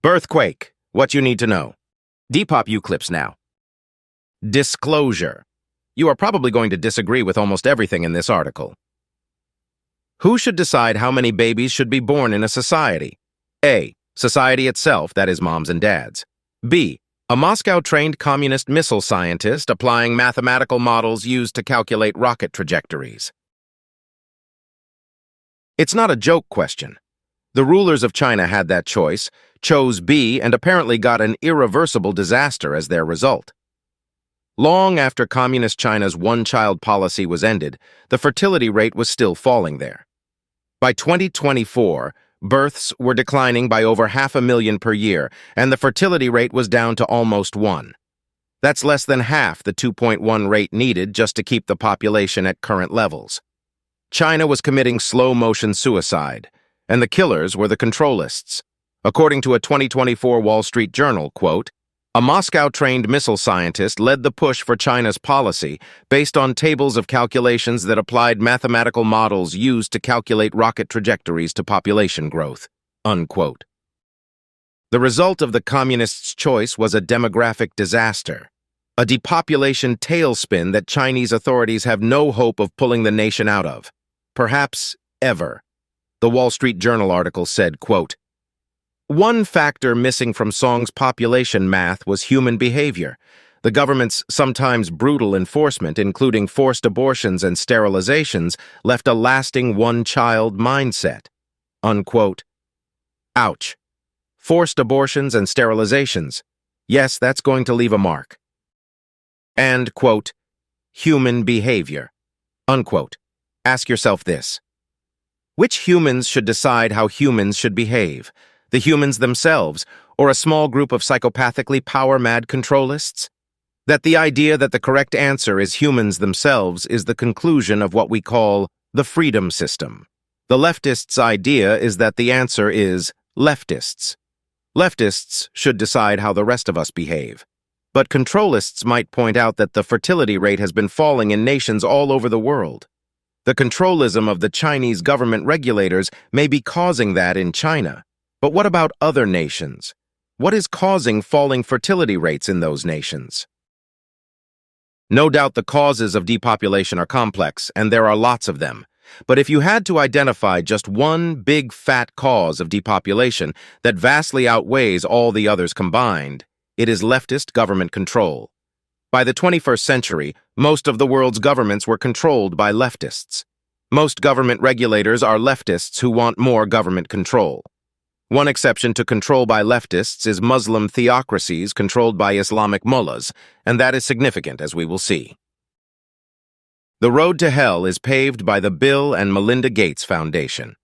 Birthquake, what you need to know. Depopuclypse Now. Disclosure. You are probably going to disagree with almost everything in this article. Who should decide how many babies should be born in a society? A. Society itself, that is moms and dads. B. A Moscow-trained communist missile scientist applying mathematical models used to calculate rocket trajectories. It's not a joke question. The rulers of China had that choice, chose B, and apparently got an irreversible disaster as their result. Long after Communist China's one-child policy was ended, the fertility rate was still falling there. By 2024, births were declining by over 500,000 per year, and the fertility rate was down to almost 1. That's less than half the 2.1 rate needed just to keep the population at current levels. China was committing slow-motion suicide, and the killers were the controlists. According to a 2024 Wall Street Journal, quote, a Moscow-trained missile scientist led the push for China's policy based on tables of calculations that applied mathematical models used to calculate rocket trajectories to population growth, unquote. The result of the communists' choice was a demographic disaster, a depopulation tailspin that Chinese authorities have no hope of pulling the nation out of, perhaps ever. The Wall Street Journal article said, quote, one factor missing from Song's population math was human behavior. The government's sometimes brutal enforcement, including forced abortions and sterilizations, left a lasting one-child mindset. Unquote. Ouch. Forced abortions and sterilizations. Yes, that's going to leave a mark. And, quote, human behavior. Unquote. Ask yourself this. Which humans should decide how humans should behave? The humans themselves, or a small group of psychopathically power-mad controlists? That the idea that the correct answer is humans themselves is the conclusion of what we call the freedom system. The leftists' idea is that the answer is leftists. Leftists should decide how the rest of us behave. But controlists might point out that the fertility rate has been falling in nations all over the world. The controlism of the Chinese government regulators may be causing that in China. But what about other nations? What is causing falling fertility rates in those nations? No doubt the causes of depopulation are complex, and there are lots of them. But if you had to identify just one big fat cause of depopulation that vastly outweighs all the others combined, it is leftist government control. By the 21st century, most of the world's governments were controlled by leftists. Most government regulators are leftists who want more government control. One exception to control by leftists is Muslim theocracies controlled by Islamic mullahs, and that is significant, as we will see. The road to hell is paved by the Bill and Melinda Gates Foundation.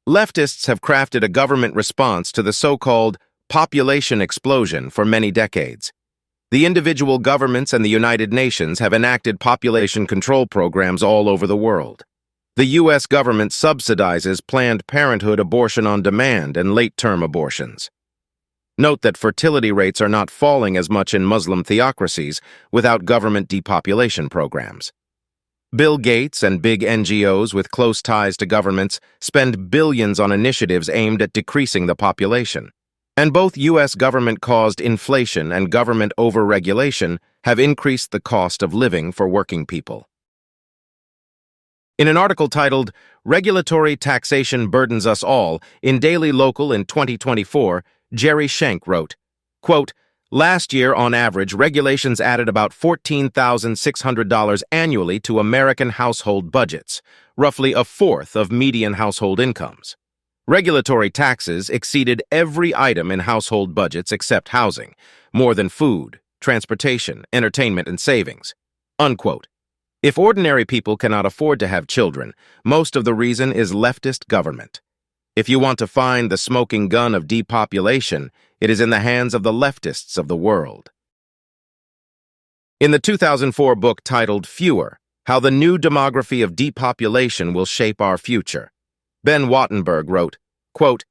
Leftists have crafted a government response to the so-called population explosion for many decades. The individual governments and the United Nations have enacted population control programs all over the world. The U.S. government subsidizes Planned Parenthood abortion on demand and late-term abortions. Note that fertility rates are not falling as much in Muslim theocracies without government depopulation programs. Bill Gates and big NGOs with close ties to governments spend billions on initiatives aimed at decreasing the population. And both U.S. government-caused inflation and government overregulation have increased the cost of living for working people. In an article titled, Regulatory Taxation Burdens Us All, in Daily Local in 2024, Jerry Schenk wrote, quote, last year, on average, regulations added about $14,600 annually to American household budgets, roughly a fourth of median household incomes. Regulatory taxes exceeded every item in household budgets except housing, more than food, transportation, entertainment, and savings. Unquote. If ordinary people cannot afford to have children, most of the reason is leftist government. If you want to find the smoking gun of depopulation, it is in the hands of the leftists of the world. In the 2004 book titled Fewer, How the New Demography of Depopulation Will Shape Our Future, Ben Wattenberg wrote, quote,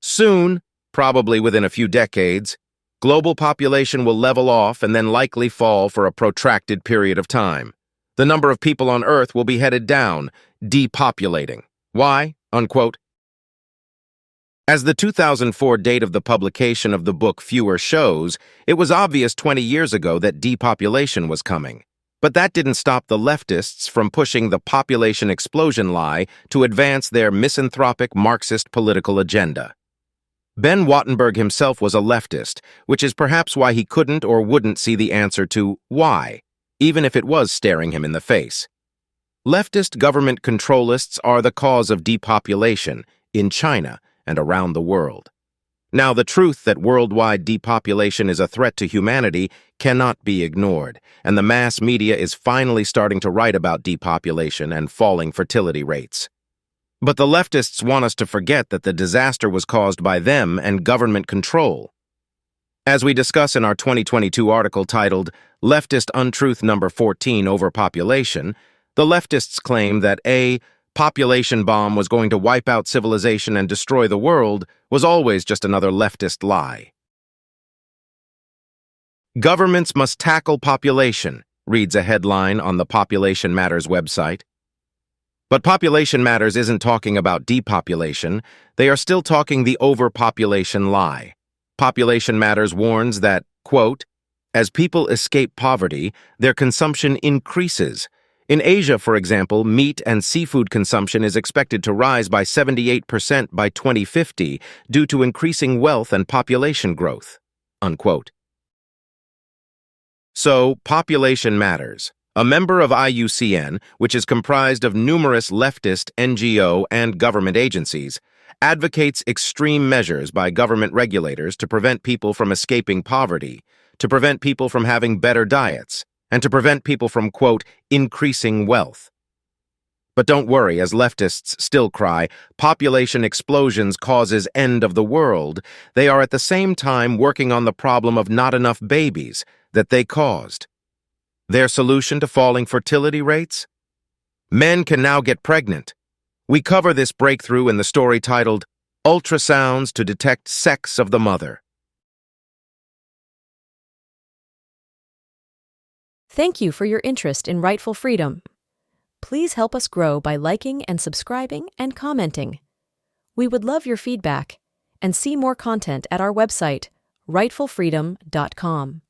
soon, probably within a few decades, global population will level off and then likely fall for a protracted period of time. The number of people on Earth will be headed down, depopulating. Why? Unquote. As the 2004 date of the publication of the book Fewer shows, it was obvious 20 years ago that depopulation was coming. But that didn't stop the leftists from pushing the population explosion lie to advance their misanthropic Marxist political agenda. Ben Wattenberg himself was a leftist, which is perhaps why he couldn't or wouldn't see the answer to why, even if it was staring him in the face. Leftist government controlists are the cause of depopulation in China and around the world. Now, the truth that worldwide depopulation is a threat to humanity cannot be ignored, and the mass media is finally starting to write about depopulation and falling fertility rates. But the leftists want us to forget that the disaster was caused by them and government control. As we discuss in our 2022 article titled Leftist Untruth Number 14 Overpopulation, the leftists claim that a population bomb was going to wipe out civilization and destroy the world was always just another leftist lie. Governments must tackle population, reads a headline on the Population Matters website. But Population Matters isn't talking about depopulation, they are still talking the overpopulation lie. Population Matters warns that, quote, as people escape poverty, their consumption increases. In Asia, for example, meat and seafood consumption is expected to rise by 78% by 2050 due to increasing wealth and population growth, unquote. So, Population Matters, a member of IUCN, which is comprised of numerous leftist NGO and government agencies, advocates extreme measures by government regulators to prevent people from escaping poverty, to prevent people from having better diets, and to prevent people from, quote, increasing wealth. But don't worry, as leftists still cry, population explosions causes end of the world, they are at the same time working on the problem of not enough babies that they caused. Their solution to falling fertility rates? Men can now get pregnant. We cover this breakthrough in the story titled Ultrasounds to Detect Sex of the Mother. Thank you for your interest in Rightful Freedom. Please help us grow by liking and subscribing and commenting. We would love your feedback and see more content at our website, rightfulfreedom.com.